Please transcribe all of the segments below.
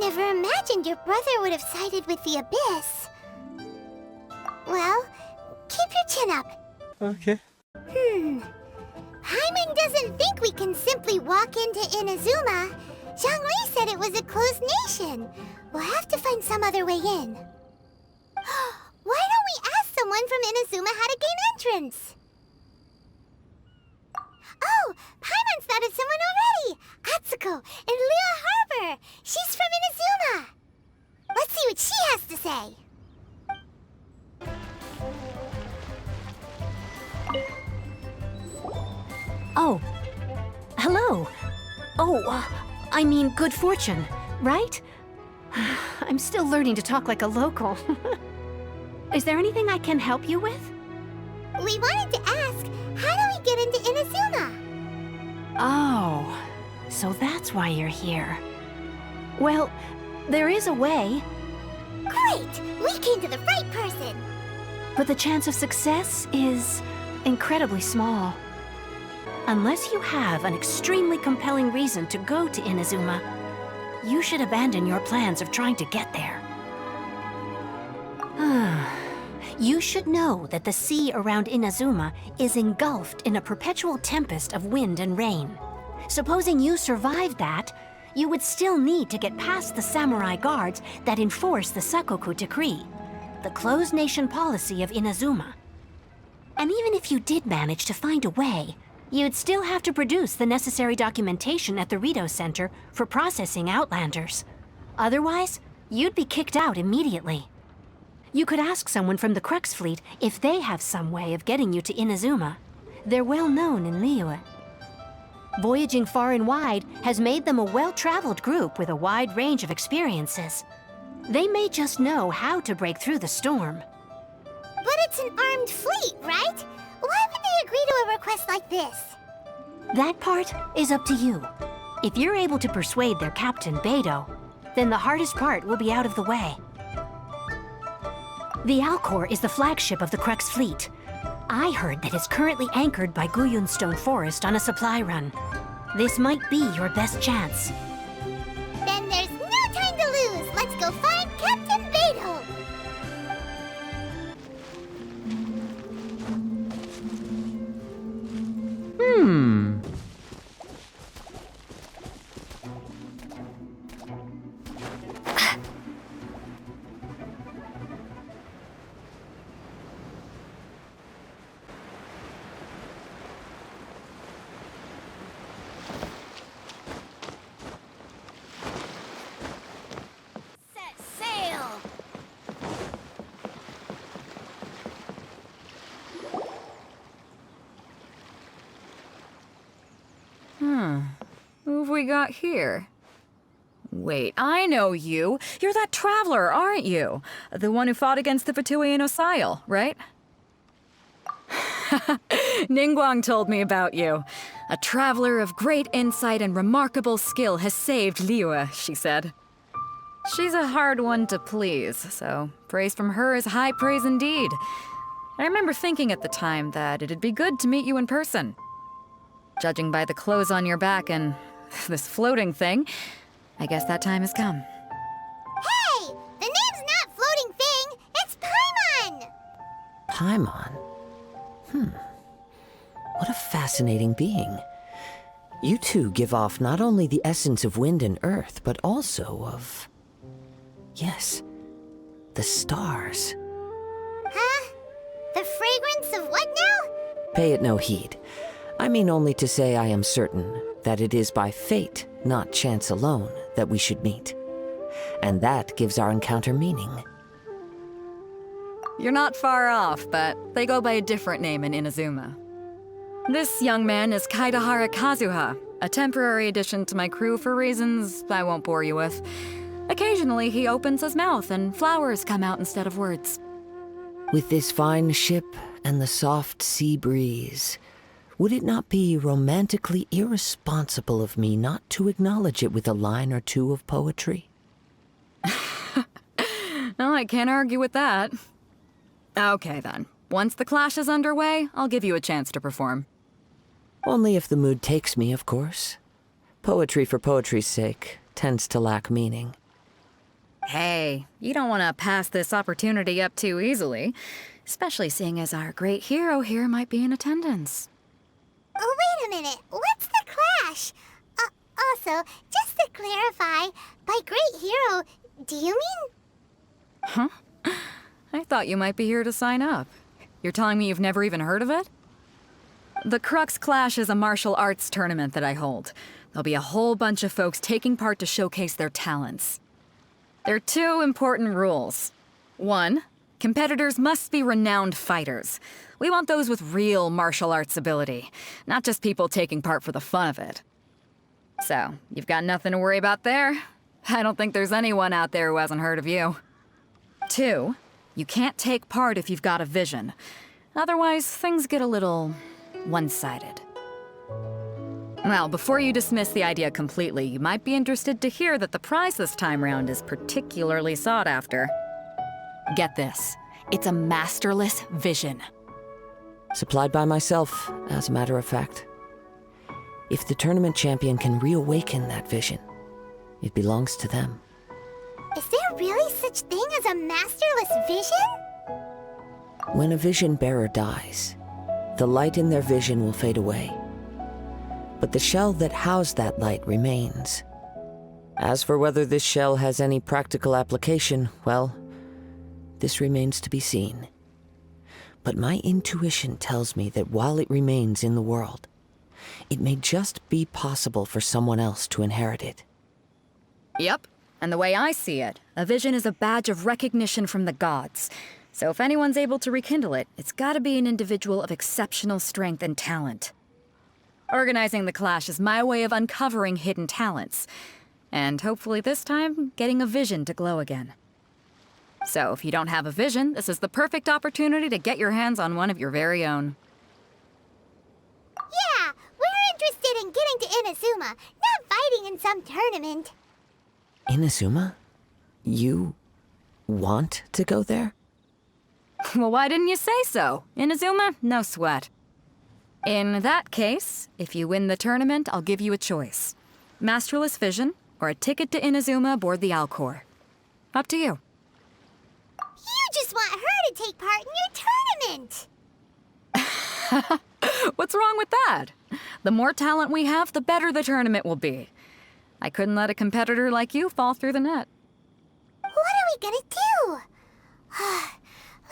never imagined your brother would have sided with the Abyss. Well, keep your chin up. Okay. Paimon doesn't think we can simply walk into Inazuma. Zhongli said it was a closed nation. We'll have to find some other way in. Why don't we ask someone from Inazuma how to gain entrance? Oh, Paimon's thought of someone already! Atsuko in Liyue Harbor! She's from Inazuma! Let's see what she has to say! Oh, hello. Oh, I mean good fortune, right? I'm still learning to talk like a local. Is there anything I can help you with? We wanted to ask, how do we get into Inazuma? Oh, so that's why you're here. Well, there is a way, Great! We came to the right person! but the chance of success is incredibly small. Unless you have an extremely compelling reason to go to Inazuma, you should abandon your plans of trying to get there. You should know that the sea around Inazuma is engulfed in a perpetual tempest of wind and rain. Supposing you survived that, you would still need to get past the samurai guards that enforce the Sakoku Decree, the closed nation policy of Inazuma. And even if you did manage to find a way, you'd still have to produce the necessary documentation at the Rito Center for processing Outlanders. Otherwise, you'd be kicked out immediately. You could ask someone from the Crux Fleet if they have some way of getting you to Inazuma. They're well known in Liyue. Voyaging far and wide has made them a well-traveled group with a wide range of experiences. They may just know how to break through the storm. But it's an armed fleet, right? Why would they agree to a request like this? That part is up to you. If you're able to persuade their captain, Beidou, then the hardest part will be out of the way. The Alcor is the flagship of the Crux Fleet. I heard that it's currently anchored by Guyunstone Forest on a supply run. This might be your best chance. Then there's no time to lose! Let's go find Captain Beidou! Set sail! Who have we got here? Wait, I know you. You're that traveler, aren't you? The one who fought against the Fatui and Osile, right? Ningguang told me about you. A traveler of great insight and remarkable skill has saved Liyue, she said. She's a hard one to please, so praise from her is high praise indeed. I remember thinking at the time that it'd be good to meet you in person. Judging by the clothes on your back and this floating thing, I guess that time has come. Hey! The name's not Floating Thing! It's Paimon! Paimon? What a fascinating being. You two give off not only the essence of wind and earth, but also of... yes, the stars. Huh? The fragrance of what now? Pay it no heed. I mean only to say I am certain that it is by fate, not chance alone, that we should meet. And that gives our encounter meaning. You're not far off, but they go by a different name in Inazuma. This young man is Kaidahara Kazuha, a temporary addition to my crew for reasons I won't bore you with. Occasionally, he opens his mouth and flowers come out instead of words. With this fine ship and the soft sea breeze, would it not be romantically irresponsible of me not to acknowledge it with a line or two of poetry? No, I can't argue with that. Okay then. Once the clash is underway, I'll give you a chance to perform. Only if the mood takes me, of course. Poetry for poetry's sake tends to lack meaning. Hey, you don't want to pass this opportunity up too easily, especially seeing as our great hero here might be in attendance. Oh, wait a minute. What's the clash? Also, just to clarify, by great hero, do you mean... Huh? I thought you might be here to sign up. You're telling me you've never even heard of it? The Crux Clash is a martial arts tournament that I hold. There'll be a whole bunch of folks taking part to showcase their talents. There are 2 important rules. 1, competitors must be renowned fighters. We want those with real martial arts ability, not just people taking part for the fun of it. So, you've got nothing to worry about there. I don't think there's anyone out there who hasn't heard of you. 2, you can't take part if you've got a vision. Otherwise, things get a little one-sided. Well, before you dismiss the idea completely, you might be interested to hear that the prize this time round is particularly sought after. Get this, it's a masterless vision. Supplied by myself, as a matter of fact. If the tournament champion can reawaken that vision, it belongs to them. Is there really such thing as a masterless vision? When a vision bearer dies, the light in their vision will fade away. But the shell that housed that light remains. As for whether this shell has any practical application, well, this remains to be seen. But my intuition tells me that while it remains in the world, it may just be possible for someone else to inherit it. Yep, and the way I see it, a vision is a badge of recognition from the gods. So if anyone's able to rekindle it, it's gotta be an individual of exceptional strength and talent. Organizing the clash is my way of uncovering hidden talents, and hopefully this time, getting a vision to glow again. So if you don't have a vision, this is the perfect opportunity to get your hands on one of your very own. Yeah, we're interested in getting to Inazuma, not fighting in some tournament. Inazuma? You want to go there? Well, why didn't you say so? Inazuma, no sweat. In that case, if you win the tournament, I'll give you a choice. Masterless Vision, or a ticket to Inazuma aboard the Alcor. Up to you. You just want her to take part in your tournament! What's wrong with that? The more talent we have, the better the tournament will be. I couldn't let a competitor like you fall through the net. What are we gonna do?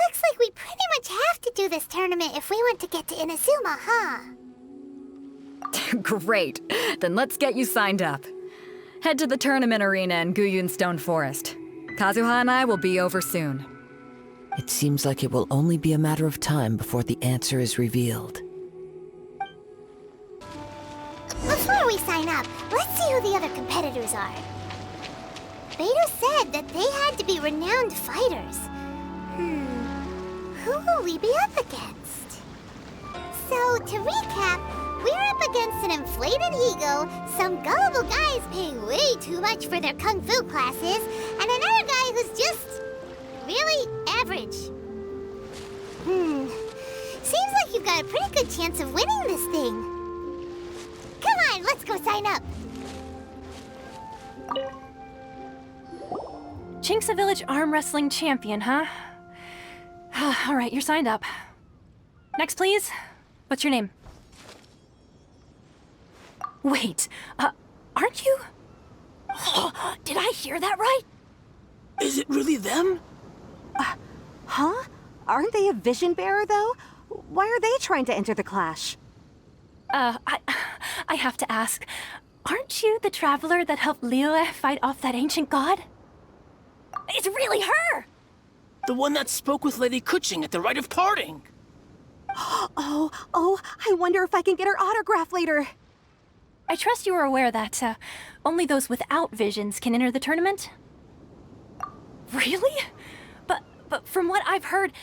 Looks like we pretty much have to do this tournament if we want to get to Inazuma, huh? Great. Then let's get you signed up. Head to the tournament arena in Guyun Stone Forest. Kazuha and I will be over soon. It seems like it will only be a matter of time before the answer is revealed. Before we sign up, let's see who the other competitors are. Beidou said that they had to be renowned fighters. Who will we be up against? So, to recap, we're up against an inflated ego, some gullible guys paying way too much for their kung fu classes, and another guy who's just really average. Seems like you've got a pretty good chance of winning this thing. Come on, let's go sign up. Jinxa Village Arm Wrestling Champion, huh? All right, you're signed up. Next, please. What's your name? Wait, aren't you? Did I hear that right? Is it really them? Huh? Aren't they a vision bearer, though? Why are they trying to enter the clash? I have to ask, aren't you the traveler that helped Liyue fight off that ancient god? It's really her! The one that spoke with Lady Kuching at the rite of parting. Oh, I wonder if I can get her autograph later. I trust you are aware that, only those without visions can enter the tournament? Really? But from what I've heard,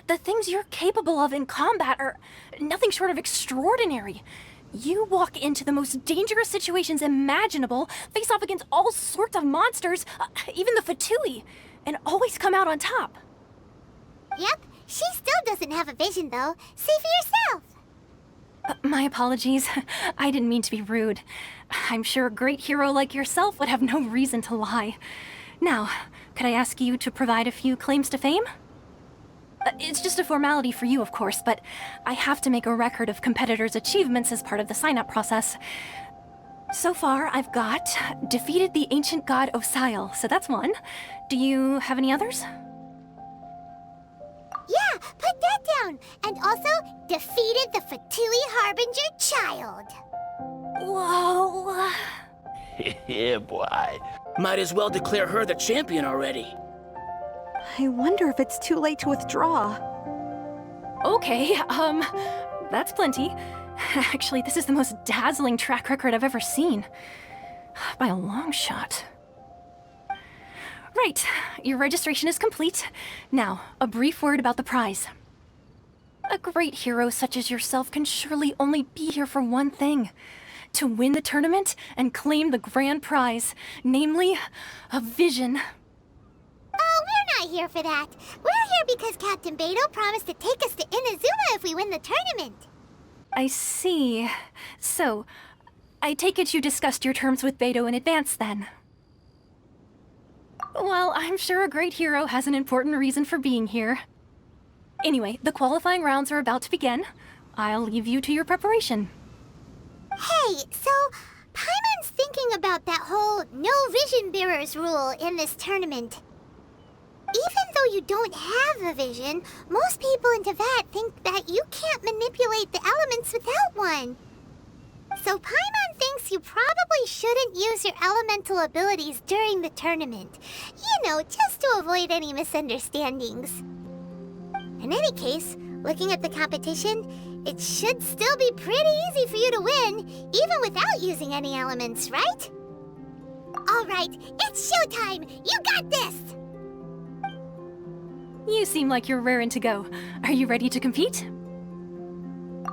the things you're capable of in combat are nothing short of extraordinary. You walk into the most dangerous situations imaginable, face off against all sorts of monsters, even the Fatui, and always come out on top. Yep, she still doesn't have a vision, though. See for yourself. My apologies. I didn't mean to be rude. I'm sure a great hero like yourself would have no reason to lie. Now, could I ask you to provide a few claims to fame? It's just a formality for you, of course, but I have to make a record of competitors' achievements as part of the sign-up process. So far, I've got defeated the ancient god Osile, so that's one. Do you have any others? Yeah, put that down. And also, defeated the Fatui Harbinger child. Whoa. Yeah, boy. Might as well declare her the champion already. I wonder if it's too late to withdraw. Okay, that's plenty. Actually, this is the most dazzling track record I've ever seen. By a long shot. Right, your registration is complete. Now, a brief word about the prize. A great hero such as yourself can surely only be here for one thing. To win the tournament and claim the grand prize, namely, a vision. Oh, we're not here for that. We're here because Captain Beidou promised to take us to Inazuma if we win the tournament. I see. So, I take it you discussed your terms with Beidou in advance, then? Well, I'm sure a great hero has an important reason for being here. Anyway, the qualifying rounds are about to begin. I'll leave you to your preparation. Hey, so Paimon's thinking about that whole no vision bearers rule in this tournament. Even though you don't have a vision, most people in Teyvat think that you can't manipulate the elements without one. So Paimon thinks you probably shouldn't use your elemental abilities during the tournament. You know, just to avoid any misunderstandings. In any case, looking at the competition, it should still be pretty easy for you to win, even without using any elements, right? All right, it's showtime! You got this! You seem like you're raring to go. Are you ready to compete?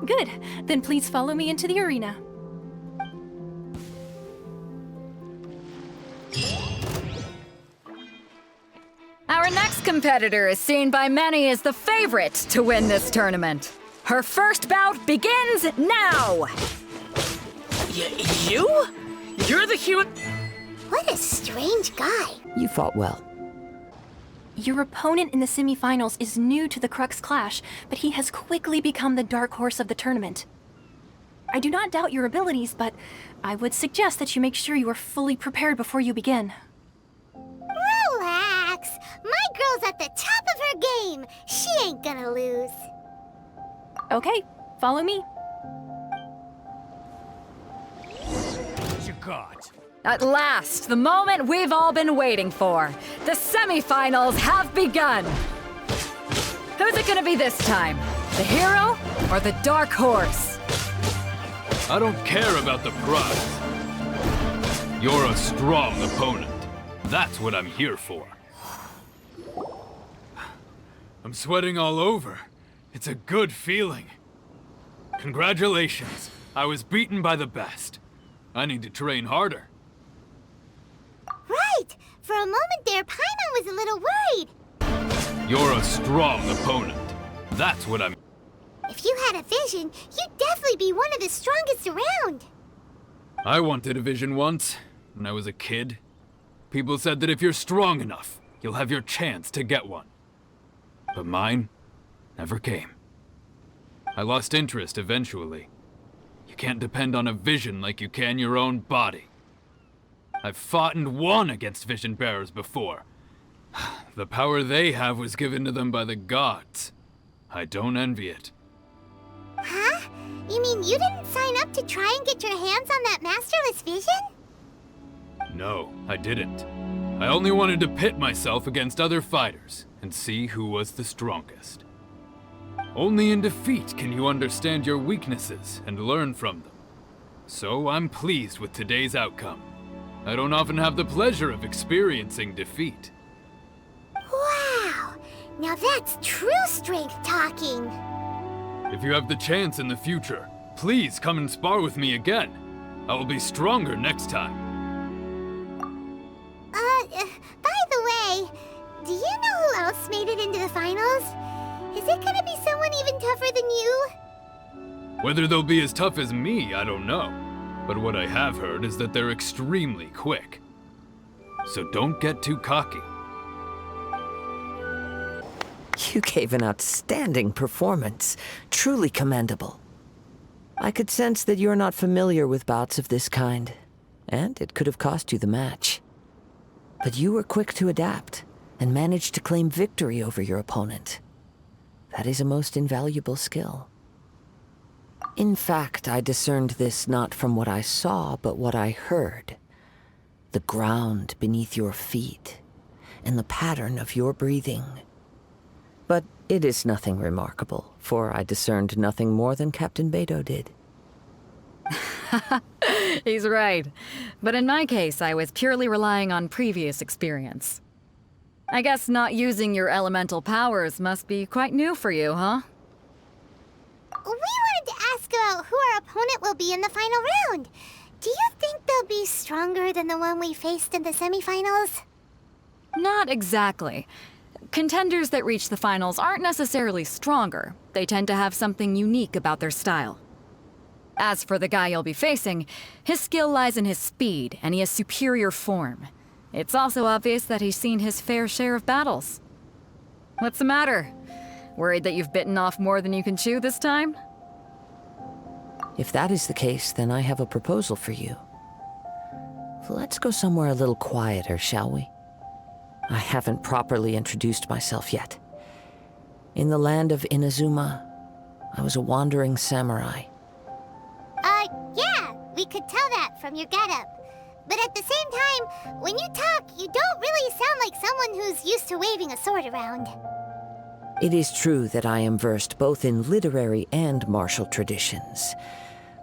Good. Then please follow me into the arena. Our next competitor is seen by many as the favorite to win this tournament. Her first bout begins now! You? You're the human... What a strange guy. You fought well. Your opponent in the semifinals is new to the Crux Clash, but he has quickly become the dark horse of the tournament. I do not doubt your abilities, but I would suggest that you make sure you are fully prepared before you begin. Relax. My girl's at the top of her game. She ain't gonna lose. Okay, follow me. What you got? At last, the moment we've all been waiting for. The semifinals have begun. Who's it gonna be this time? The hero or the dark horse? I don't care about the prize. You're a strong opponent. That's what I'm here for. I'm sweating all over. It's a good feeling. Congratulations. I was beaten by the best. I need to train harder. Right. For a moment there, Paimon was a little worried. You're a strong opponent. That's what I'm... If you had a vision, you'd definitely be one of the strongest around. I wanted a vision once, when I was a kid. People said that if you're strong enough, you'll have your chance to get one. But mine never came. I lost interest eventually. You can't depend on a vision like you can your own body. I've fought and won against vision bearers before. The power they have was given to them by the gods. I don't envy it. Huh? You mean you didn't sign up to try and get your hands on that masterless vision? No, I didn't. I only wanted to pit myself against other fighters and see who was the strongest. Only in defeat can you understand your weaknesses and learn from them. So I'm pleased with today's outcome. I don't often have the pleasure of experiencing defeat. Wow! Now that's true strength talking. If you have the chance in the future, please come and spar with me again. I will be stronger next time. By the way, do you know who else made it into the finals? Is it gonna be someone even tougher than you? Whether they'll be as tough as me, I don't know. But what I have heard is that they're extremely quick. So don't get too cocky. You gave an outstanding performance. Truly commendable. I could sense that you're not familiar with bouts of this kind, and it could have cost you the match. But you were quick to adapt, and managed to claim victory over your opponent. That is a most invaluable skill. In fact, I discerned this not from what I saw, but what I heard. The ground beneath your feet, and the pattern of your breathing. But it is nothing remarkable, for I discerned nothing more than Captain Beto did. He's right. But in my case, I was purely relying on previous experience. I guess not using your elemental powers must be quite new for you, huh? We wanted to ask about who our opponent will be in the final round. Do you think they'll be stronger than the one we faced in the semifinals? Not exactly. Contenders that reach the finals aren't necessarily stronger. They tend to have something unique about their style. As for the guy you'll be facing, his skill lies in his speed, and he has superior form. It's also obvious that he's seen his fair share of battles. What's the matter? Worried that you've bitten off more than you can chew this time? If that is the case, then I have a proposal for you. Let's go somewhere a little quieter, shall we? I haven't properly introduced myself yet. In the land of Inazuma, I was a wandering samurai. Yeah, we could tell that from your getup. But at the same time, when you talk, you don't really sound like someone who's used to waving a sword around. It is true that I am versed both in literary and martial traditions.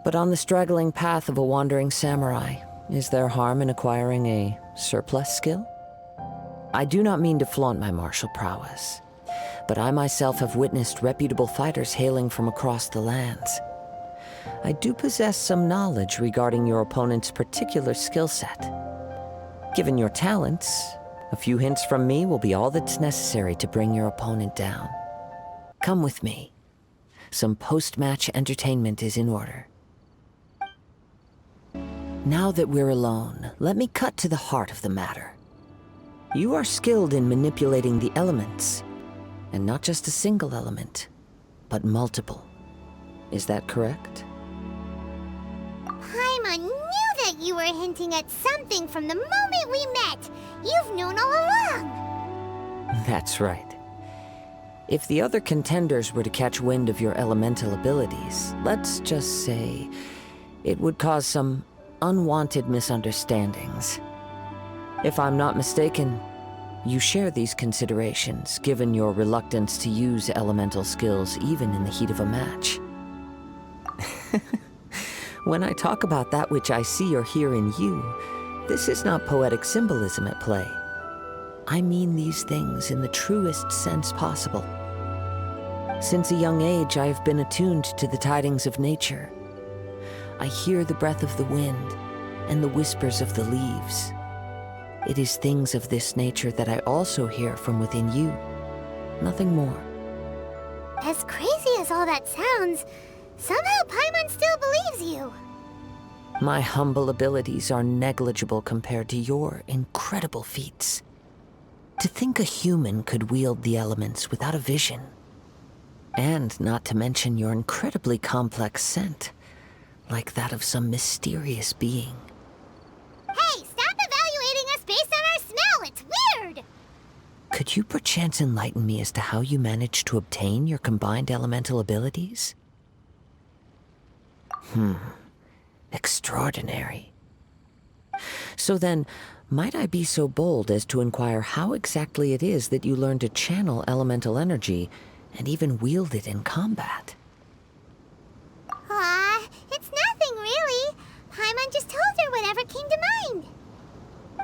But on the straggling path of a wandering samurai, is there harm in acquiring a surplus skill? I do not mean to flaunt my martial prowess, but I myself have witnessed reputable fighters hailing from across the lands. I do possess some knowledge regarding your opponent's particular skill set. Given your talents, a few hints from me will be all that's necessary to bring your opponent down. Come with me. Some post-match entertainment is in order. Now that we're alone, let me cut to the heart of the matter. You are skilled in manipulating the elements, and not just a single element, but multiple. Is that correct? Paimon knew that you were hinting at something from the moment we met. You've known all along. That's right. If the other contenders were to catch wind of your elemental abilities, let's just say, it would cause some unwanted misunderstandings. If I'm not mistaken, you share these considerations, given your reluctance to use elemental skills even in the heat of a match. When I talk about that which I see or hear in you, this is not poetic symbolism at play. I mean these things in the truest sense possible. Since a young age, I have been attuned to the tidings of nature. I hear the breath of the wind and the whispers of the leaves. It is things of this nature that I also hear from within you. Nothing more. As crazy as all that sounds, somehow Paimon still believes you. My humble abilities are negligible compared to your incredible feats. To think a human could wield the elements without a vision. And not to mention your incredibly complex scent, like that of some mysterious being. Hey, stop evaluating us based on our smell! It's weird! Could you perchance enlighten me as to how you managed to obtain your combined elemental abilities? Extraordinary. So then, might I be so bold as to inquire how exactly it is that you learned to channel elemental energy and even wield it in combat? It's nothing really. Paimon just told her whatever came to mind.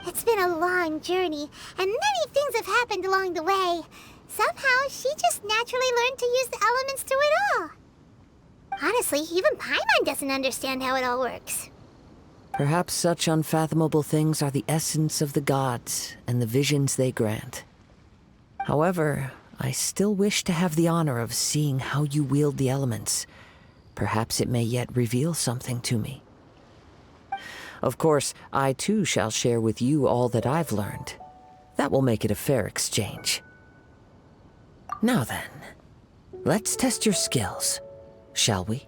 It's been a long journey, and many things have happened along the way. Somehow, she just naturally learned to use the elements through it all. Honestly, even Paimon doesn't understand how it all works. Perhaps such unfathomable things are the essence of the gods and the visions they grant. However, I still wish to have the honor of seeing how you wield the elements. Perhaps it may yet reveal something to me. Of course, I too shall share with you all that I've learned. That will make it a fair exchange. Now then, let's test your skills, shall we?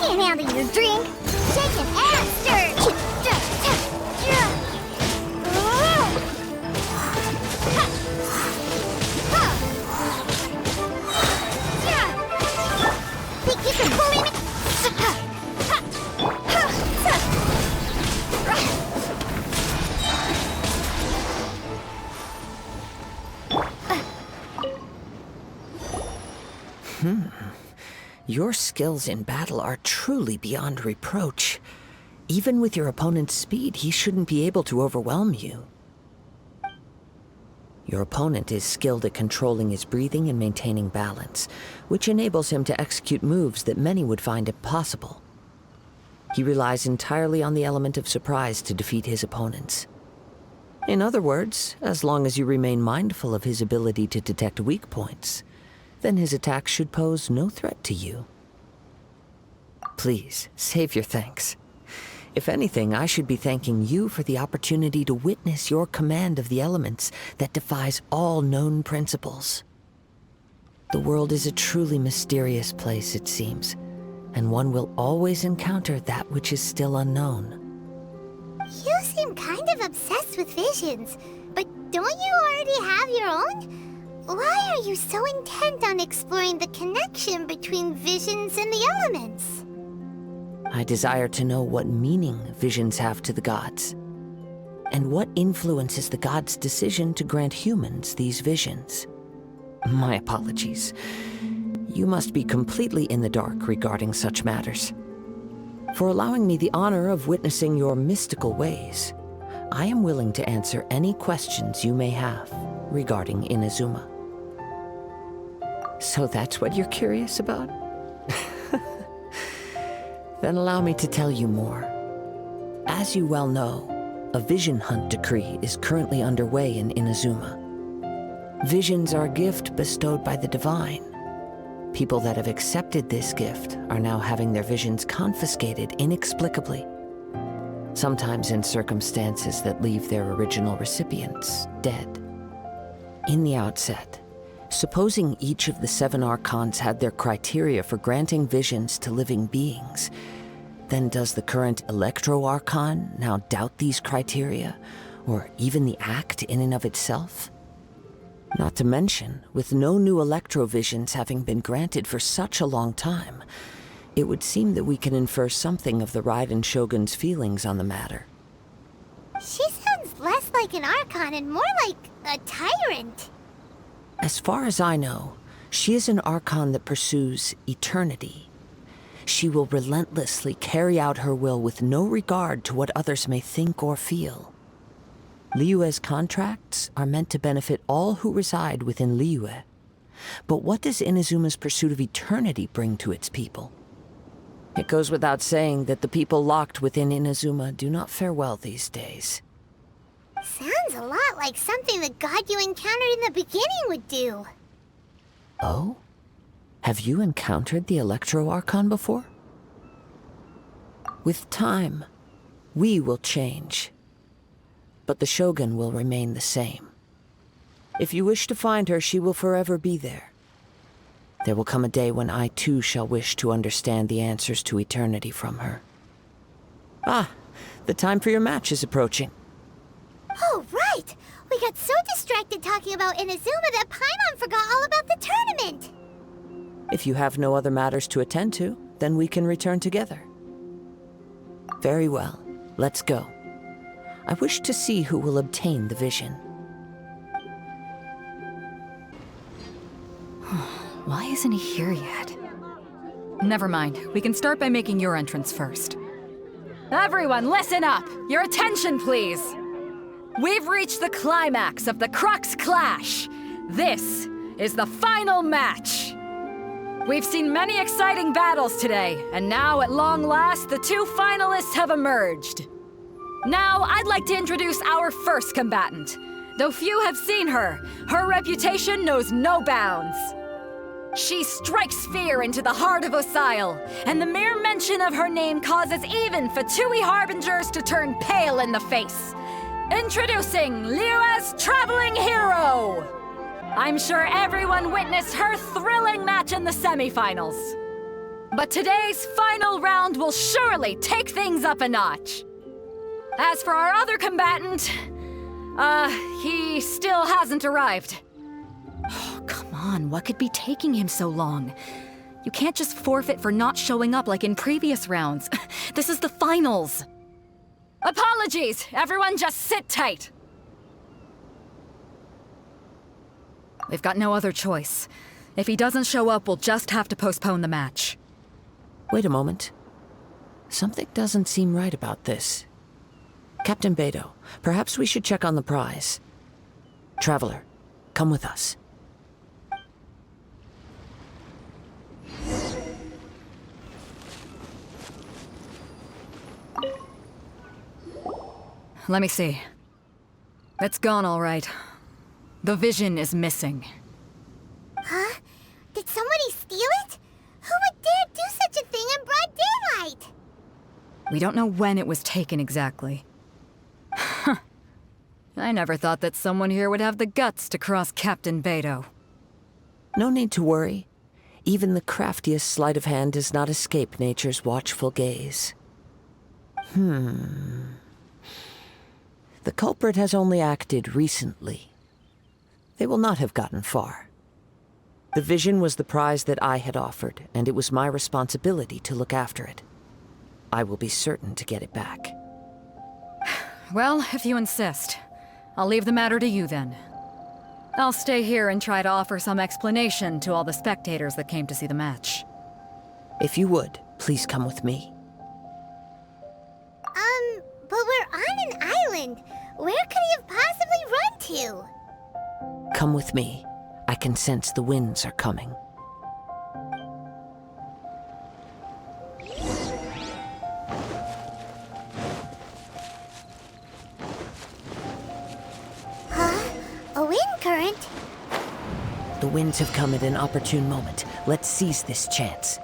Can't handle your drink. Shaken and stirred. Think you can bully me? Your skills in battle are truly beyond reproach. Even with your opponent's speed, he shouldn't be able to overwhelm you. Your opponent is skilled at controlling his breathing and maintaining balance, which enables him to execute moves that many would find impossible. He relies entirely on the element of surprise to defeat his opponents. In other words, as long as you remain mindful of his ability to detect weak points, then his attacks should pose no threat to you. Please, save your thanks. If anything, I should be thanking you for the opportunity to witness your command of the elements that defies all known principles. The world is a truly mysterious place, it seems, and one will always encounter that which is still unknown. You seem kind of obsessed with visions, but don't you already have your own? Why are you so intent on exploring the connection between visions and the elements? I desire to know what meaning visions have to the gods, and what influences the gods' decision to grant humans these visions. My apologies. You must be completely in the dark regarding such matters. For allowing me the honor of witnessing your mystical ways, I am willing to answer any questions you may have regarding Inazuma. So that's what you're curious about? Then allow me to tell you more. As you well know, a vision hunt decree is currently underway in Inazuma. Visions are a gift bestowed by the divine. People that have accepted this gift are now having their visions confiscated inexplicably, sometimes in circumstances that leave their original recipients dead. In the outset, supposing each of the 7 archons had their criteria for granting visions to living beings, then does the current Electro-Archon now doubt these criteria, or even the act in and of itself? Not to mention, with no new Electro-Visions having been granted for such a long time, it would seem that we can infer something of the Raiden Shogun's feelings on the matter. She sounds less like an Archon and more like a tyrant. As far as I know, she is an Archon that pursues eternity. She will relentlessly carry out her will with no regard to what others may think or feel. Liyue's contracts are meant to benefit all who reside within Liyue. But what does Inazuma's pursuit of eternity bring to its people? It goes without saying that the people locked within Inazuma do not fare well these days. Sounds a lot like something the god you encountered in the beginning would do. Oh? Have you encountered the Electro-Archon before? With time, we will change. But the Shogun will remain the same. If you wish to find her, she will forever be there. There will come a day when I too shall wish to understand the answers to eternity from her. Ah, the time for your match is approaching. Oh, right! We got so distracted talking about Inazuma that Paimon forgot all about the tournament! If you have no other matters to attend to, then we can return together. Very well, let's go. I wish to see who will obtain the vision. Why isn't he here yet? Never mind. We can start by making your entrance first. Everyone, listen up! Your attention, please! We've reached the climax of the Crux Clash! This is the final match! We've seen many exciting battles today, and now, at long last, the 2 finalists have emerged. Now, I'd like to introduce our first combatant. Though few have seen her, her reputation knows no bounds. She strikes fear into the heart of Osile, and the mere mention of her name causes even Fatui harbingers to turn pale in the face. Introducing Liyue's traveling hero! I'm sure everyone witnessed her thrilling match in the semifinals. But today's final round will surely take things up a notch. As for our other combatant, he still hasn't arrived. Oh, come on, what could be taking him so long? You can't just forfeit for not showing up like in previous rounds. This is the finals. Apologies, everyone just sit tight. We've got no other choice. If he doesn't show up, we'll just have to postpone the match. Wait a moment. Something doesn't seem right about this. Captain Beto, perhaps we should check on the prize. Traveler, come with us. Let me see. It's gone all right. The vision is missing. Huh? Did somebody steal it? Who would dare do such a thing in broad daylight? We don't know when it was taken exactly. I never thought that someone here would have the guts to cross Captain Beto. No need to worry. Even the craftiest sleight of hand does not escape nature's watchful gaze. The culprit has only acted recently. They will not have gotten far. The vision was the prize that I had offered, and it was my responsibility to look after it. I will be certain to get it back. Well, if you insist, I'll leave the matter to you then. I'll stay here and try to offer some explanation to all the spectators that came to see the match. If you would, please come with me. But we're on an island. Where could he have possibly run to? Come with me. I can sense the winds are coming. Huh? A wind current? The winds have come at an opportune moment. Let's seize this chance.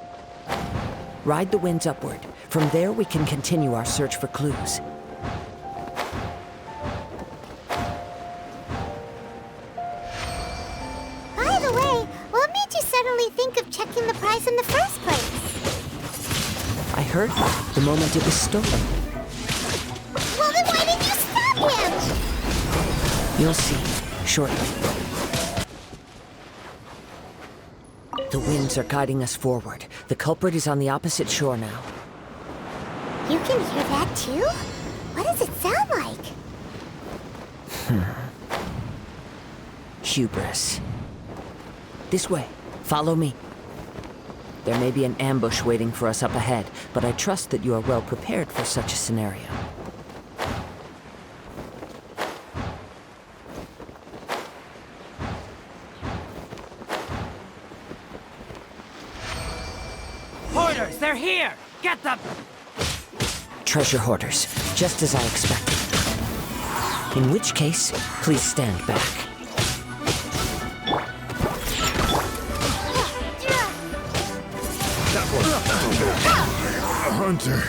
Ride the winds upward. From there, we can continue our search for clues. By the way, what made you suddenly think of checking the prize in the first place? I heard the moment it was stolen. Well, then why didn't you stop him? You'll see, shortly. The winds are guiding us forward. The culprit is on the opposite shore now. You can hear that too? What does it sound like? Hubris. This way. Follow me. There may be an ambush waiting for us up ahead, but I trust that you are well prepared for such a scenario. Hoarders, they're here! Get them! Treasure hoarders, just as I expected. In which case, please stand back. A hunter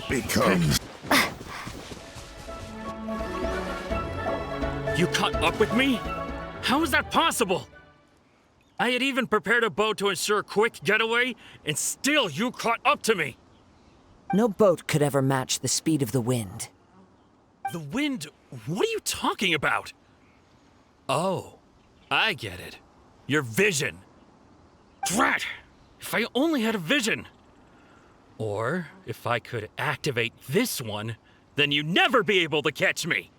becomes... You caught up with me? How is that possible? I had even prepared a boat to ensure a quick getaway, and still you caught up to me! No boat could ever match the speed of the wind. The wind? What are you talking about? Oh, I get it. Your vision. Drat! If I only had a vision! Or, if I could activate this one, then you'd never be able to catch me!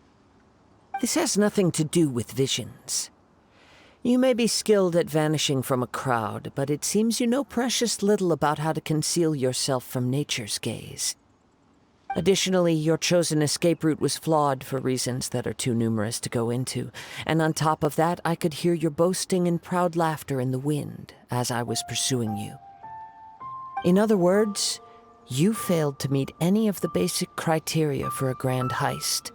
This has nothing to do with visions. You may be skilled at vanishing from a crowd, but it seems you know precious little about how to conceal yourself from nature's gaze. Additionally, your chosen escape route was flawed for reasons that are too numerous to go into, and on top of that, I could hear your boasting and proud laughter in the wind as I was pursuing you. In other words, you failed to meet any of the basic criteria for a grand heist.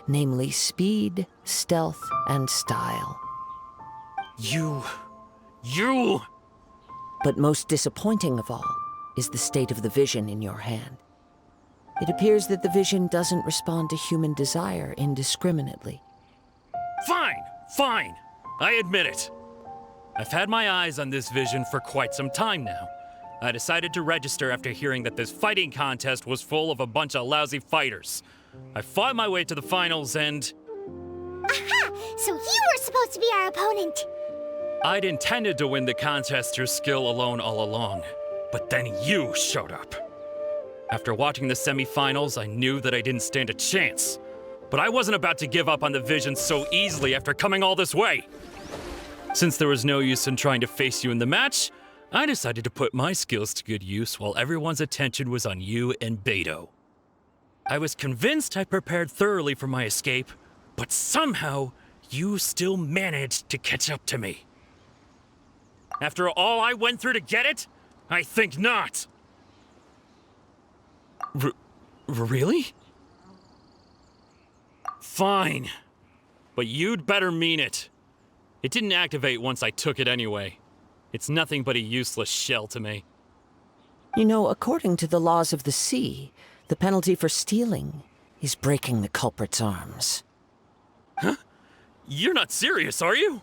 namely speed, stealth, and style. You... But most disappointing of all is the state of the vision in your hand. It appears that the vision doesn't respond to human desire indiscriminately. Fine. I admit it. I've had my eyes on this vision for quite some time now. I decided to register after hearing that this fighting contest was full of a bunch of lousy fighters. I fought my way to the finals and... Aha! So you were supposed to be our opponent! I'd intended to win the contest through skill alone all along, but then you showed up. After watching the semifinals, I knew that I didn't stand a chance. But I wasn't about to give up on the vision so easily after coming all this way. Since there was no use in trying to face you in the match, I decided to put my skills to good use while everyone's attention was on you and Beto. I was convinced I prepared thoroughly for my escape, but somehow you still managed to catch up to me. After all I went through to get it? I think not. Really? Fine. But you'd better mean it. It didn't activate once I took it anyway. It's nothing but a useless shell to me. You know, according to the laws of the sea, the penalty for stealing is breaking the culprit's arms. Huh? You're not serious, are you?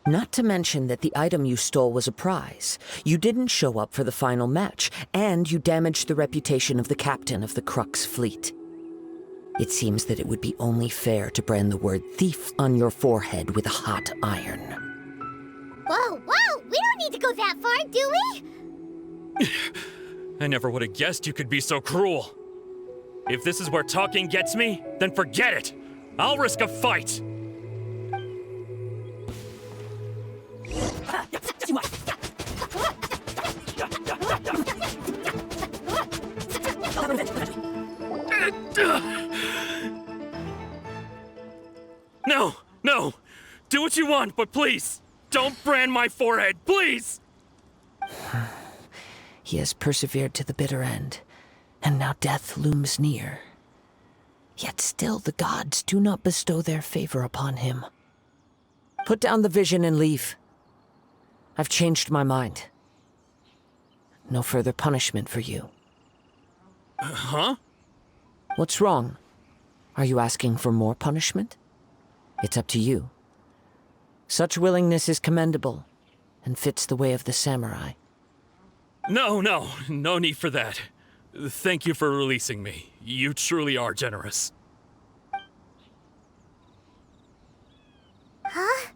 Not to mention that the item you stole was a prize. You didn't show up for the final match, and you damaged the reputation of the captain of the Crux fleet. It seems that it would be only fair to brand the word thief on your forehead with a hot iron. Whoa! We don't need to go that far, do we? I never would have guessed you could be so cruel. If this is where talking gets me, then forget it. I'll risk a fight. No! Do what you want, but please, don't brand my forehead, please! He has persevered to the bitter end, and now death looms near. Yet still the gods do not bestow their favor upon him. Put down the vision and leave. I've changed my mind. No further punishment for you. Huh? What's wrong? Are you asking for more punishment? It's up to you. Such willingness is commendable, and fits the way of the samurai. No need for that. Thank you for releasing me. You truly are generous. Huh?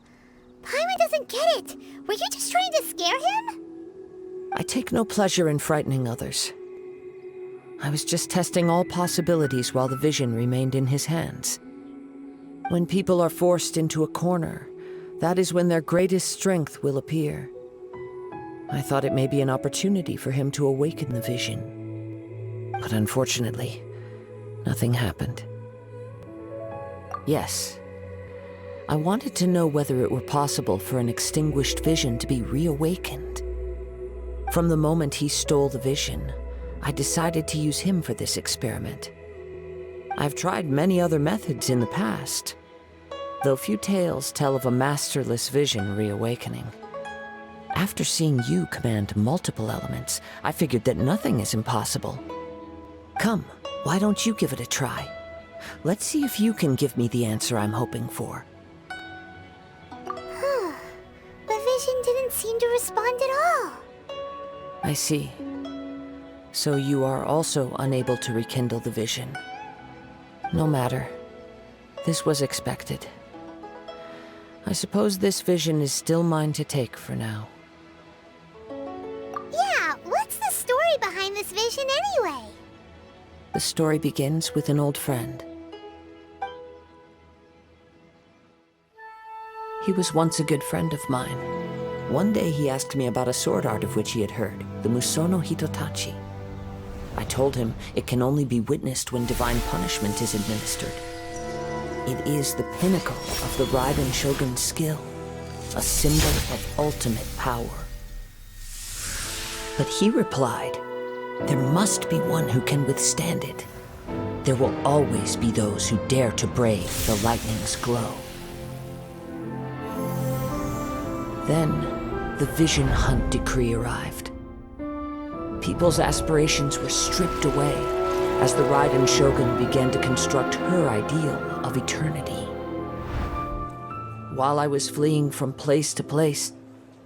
Paimon doesn't get it. Were you just trying to scare him? I take no pleasure in frightening others. I was just testing all possibilities while the vision remained in his hands. When people are forced into a corner, that is when their greatest strength will appear. I thought it may be an opportunity for him to awaken the vision. But unfortunately, nothing happened. Yes, I wanted to know whether it were possible for an extinguished vision to be reawakened. From the moment he stole the vision, I decided to use him for this experiment. I've tried many other methods in the past, though few tales tell of a masterless vision reawakening. After seeing you command multiple elements, I figured that nothing is impossible. Come, why don't you give it a try? Let's see if you can give me the answer I'm hoping for. The vision didn't seem to respond at all. I see. So you are also unable to rekindle the vision. No matter. This was expected. I suppose this vision is still mine to take for now. Yeah, what's the story behind this vision anyway? The story begins with an old friend. He was once a good friend of mine. One day he asked me about a sword art of which he had heard, the Musono Hitotachi. I told him it can only be witnessed when divine punishment is administered. It is the pinnacle of the Raiden Shogun's skill, a symbol of ultimate power. But he replied, there must be one who can withstand it. there will always be those who dare to brave the lightning's glow. Then, the Vision Hunt decree arrived. People's aspirations were stripped away as the Raiden Shogun began to construct her ideal of eternity. While I was fleeing from place to place,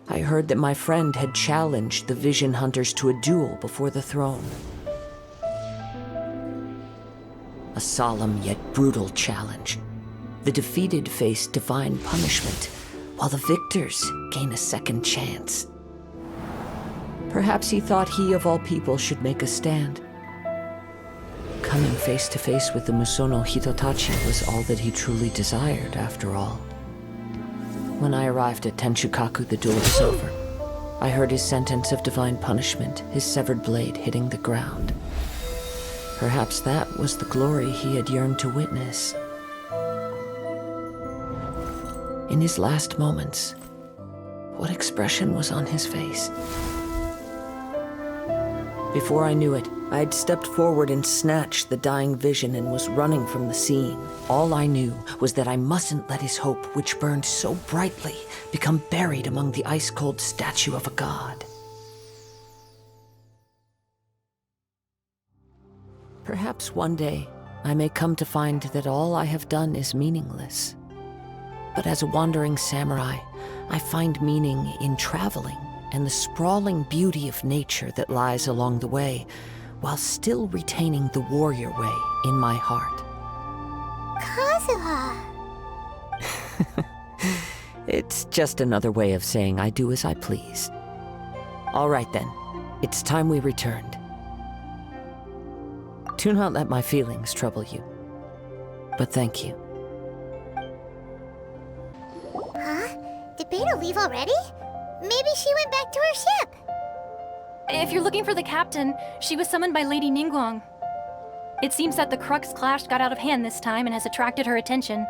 I heard that my friend had challenged the Vision Hunters to a duel before the throne. A solemn yet brutal challenge. The defeated face divine punishment, while the victors gain a second chance. Perhaps he thought he of all people should make a stand. Coming face to face with the Musono Hitotachi was all that he truly desired, after all. When I arrived at Tenshukaku, the duel was over. I heard his sentence of divine punishment, his severed blade hitting the ground. Perhaps that was the glory he had yearned to witness. In his last moments, what expression was on his face? Before I knew it, I had stepped forward and snatched the dying vision and was running from the scene. All I knew was that I mustn't let his hope, which burned so brightly, become buried among the ice-cold statue of a god. Perhaps one day, I may come to find that all I have done is meaningless. But as a wandering samurai, I find meaning in traveling and the sprawling beauty of nature that lies along the way, while still retaining the warrior way in my heart. Kazuha! It's just another way of saying I do as I please. All right then, it's time we returned. Do not let my feelings trouble you, but thank you. Huh? Did Beto leave already? Maybe she went back to her ship. If you're looking for the captain, she was summoned by Lady Ningguang. It seems that the Crux clash got out of hand this time and has attracted her attention.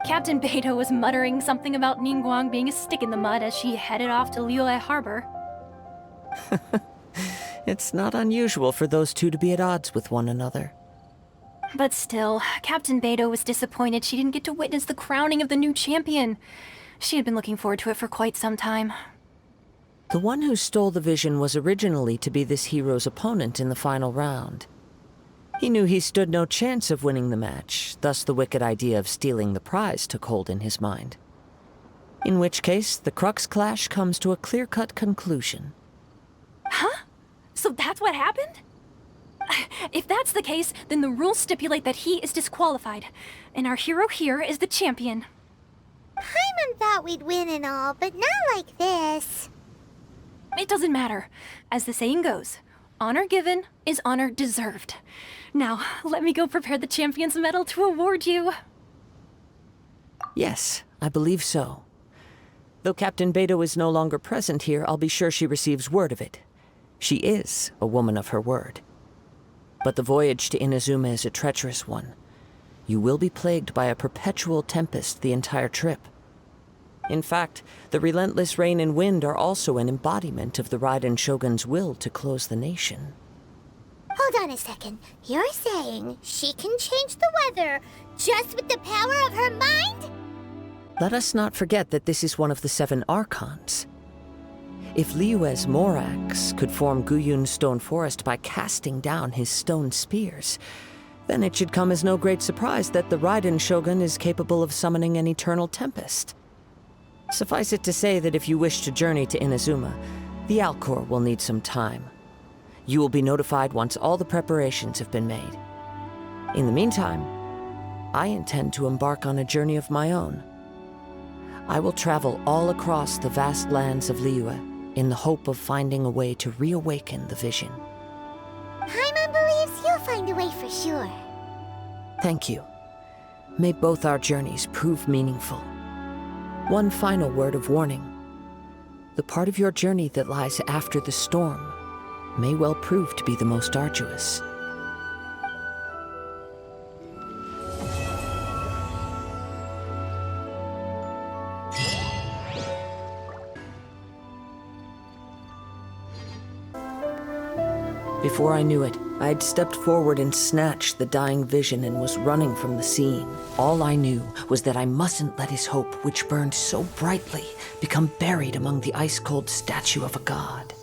Captain Beto was muttering something about Ningguang being a stick in the mud as she headed off to Liyue Harbor. It's not unusual for those two to be at odds with one another. But still, Captain Beto was disappointed she didn't get to witness the crowning of the new champion. She had been looking forward to it for quite some time. The one who stole the vision was originally to be this hero's opponent in the final round. He knew he stood no chance of winning the match, thus the wicked idea of stealing the prize took hold in his mind. In which case, the Crux clash comes to a clear-cut conclusion. Huh? So that's what happened? If that's the case, then the rules stipulate that he is disqualified, and our hero here is the champion. Paimon thought we'd win and all, but not like this. It doesn't matter. As the saying goes, honor given is honor deserved. Now, let me go prepare the champion's medal to award you. Yes, I believe so. Though Captain Beto is no longer present here, I'll be sure she receives word of it. She is a woman of her word. But the voyage to Inazuma is a treacherous one. You will be plagued by a perpetual tempest the entire trip. In fact, the relentless rain and wind are also an embodiment of the Raiden Shogun's will to close the nation. Hold on a second. You're saying she can change the weather just with the power of her mind? Let us not forget that this is one of the 7 Archons. If Liyue's Morax could form Guyun's stone forest by casting down his stone spears, then it should come as no great surprise that the Raiden Shogun is capable of summoning an eternal tempest. Suffice it to say that if you wish to journey to Inazuma, the Alcor will need some time. You will be notified once all the preparations have been made. In the meantime, I intend to embark on a journey of my own. I will travel all across the vast lands of Liyue in the hope of finding a way to reawaken the vision. Paimon believes you'll find a way for sure. Thank you. May both our journeys prove meaningful. One final word of warning. The part of your journey that lies after the storm may well prove to be the most arduous. Before I knew it, I'd stepped forward and snatched the dying vision and was running from the scene. All I knew was that I mustn't let his hope, which burned so brightly, become buried among the ice-cold statue of a god.